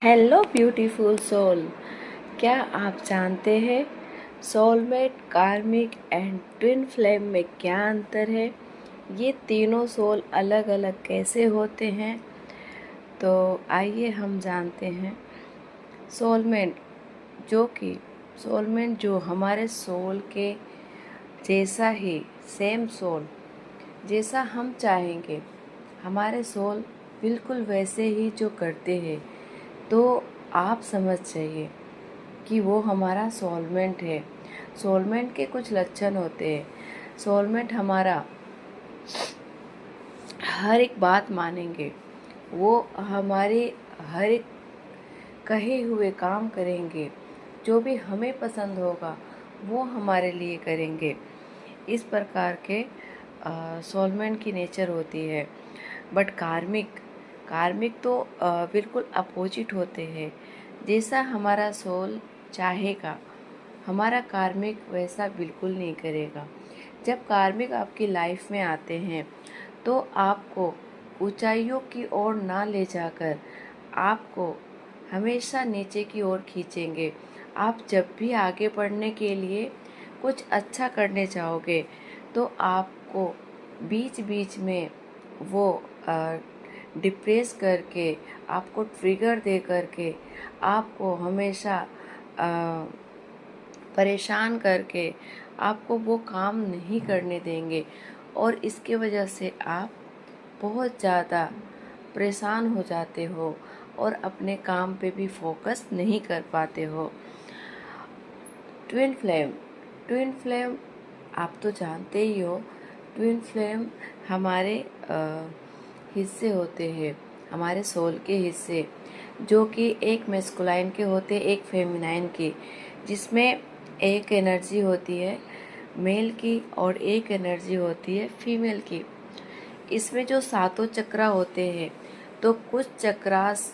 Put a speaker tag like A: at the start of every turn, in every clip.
A: Hello beautiful soul. क्या आप जानते हैं सोलमेट, कार्मिक एंड ट्विन फ्लेम में क्या अंतर है? ये तीनों सोल अलग अलग कैसे होते हैं? तो आइए हम जानते हैं। सोलमेट जो हमारे सोल के जैसा ही, सेम सोल जैसा हम चाहेंगे, हमारे सोल बिल्कुल वैसे ही जो करते हैं, तो आप समझ जाइए कि वो हमारा सोलमेट है। सोलमेट के कुछ लक्षण होते हैं। सोलमेट हमारा हर एक बात मानेंगे, वो हमारे हर एक कहे हुए काम करेंगे, जो भी हमें पसंद होगा वो हमारे लिए करेंगे। इस प्रकार के सोलमेट की नेचर होती है। बट कार्मिक कार्मिक तो बिल्कुल अपोजिट होते हैं। जैसा हमारा सोल चाहेगा, हमारा कार्मिक वैसा बिल्कुल नहीं करेगा। जब कार्मिक आपकी लाइफ में आते हैं तो आपको ऊंचाइयों की ओर ना ले जाकर आपको हमेशा नीचे की ओर खींचेंगे। आप जब भी आगे बढ़ने के लिए कुछ अच्छा करने चाहोगे तो आपको बीच बीच में वो डिप्रेस करके, आपको ट्रिगर दे करके, आपको हमेशा परेशान करके आपको वो काम नहीं करने देंगे। और इसके वजह से आप बहुत ज़्यादा परेशान हो जाते हो और अपने काम पे भी फोकस नहीं कर पाते हो। ट्विन फ्लेम आप तो जानते ही हो। ट्विन फ्लेम हमारे हिस्से होते हैं, हमारे सोल के हिस्से, जो कि एक मेस्कुलाइन के होते, एक फेमिनाइन के, जिसमें एक एनर्जी होती है मेल की और एक एनर्जी होती है फीमेल की। इसमें जो सातों चक्रा होते हैं, तो कुछ चक्रास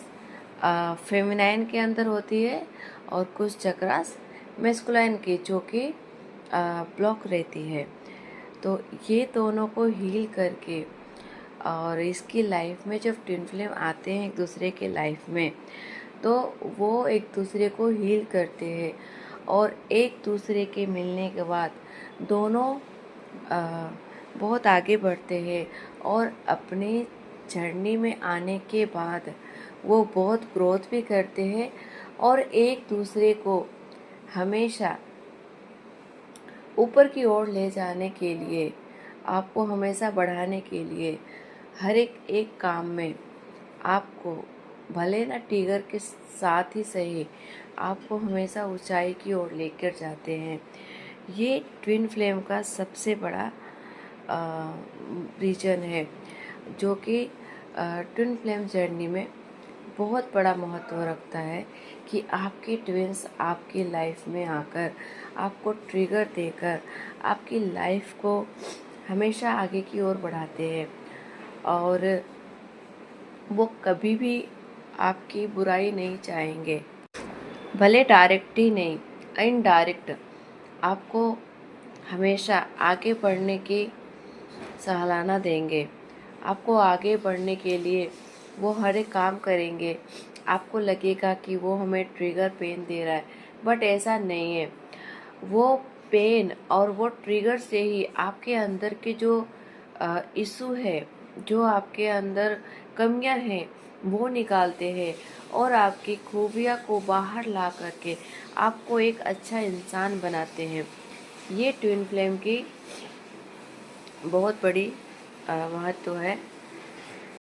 A: फेमिनाइन के अंदर होती है और कुछ चक्रास मेस्कुलाइन की, जो कि ब्लॉक रहती है। तो ये दोनों को हील करके, और इसकी लाइफ में जब ट्विन फ्लेम आते हैं एक दूसरे के लाइफ में, तो वो एक दूसरे को हील करते हैं। और एक दूसरे के मिलने के बाद दोनों बहुत आगे बढ़ते हैं, और अपनी जर्नी में आने के बाद वो बहुत ग्रोथ भी करते हैं, और एक दूसरे को हमेशा ऊपर की ओर ले जाने के लिए, आपको हमेशा बढ़ाने के लिए, हर एक काम में आपको भले ना टिगर के साथ ही सही, आपको हमेशा ऊंचाई की ओर लेकर जाते हैं। ये ट्विन फ्लेम का सबसे बड़ा रीजन है, जो कि ट्विन फ्लेम जर्नी में बहुत बड़ा महत्व रखता है, कि आपके ट्विंस आपकी लाइफ में आकर आपको ट्रिगर देकर आपकी लाइफ को हमेशा आगे की ओर बढ़ाते हैं। और वो कभी भी आपकी बुराई नहीं चाहेंगे, भले डायरेक्ट ही नहीं, इनडायरेक्ट आपको हमेशा आगे बढ़ने की सराहना देंगे। आपको आगे बढ़ने के लिए वो हर एक काम करेंगे। आपको लगेगा कि वो हमें ट्रिगर पेन दे रहा है, बट ऐसा नहीं है। वो पेन और वो ट्रिगर से ही आपके अंदर के जो इशू है, जो आपके अंदर कमियां हैं, वो निकालते हैं, और आपकी खूबियां को बाहर ला करके आपको एक अच्छा इंसान बनाते हैं। ये ट्विन फ्लेम की बहुत बड़ी महत्व है।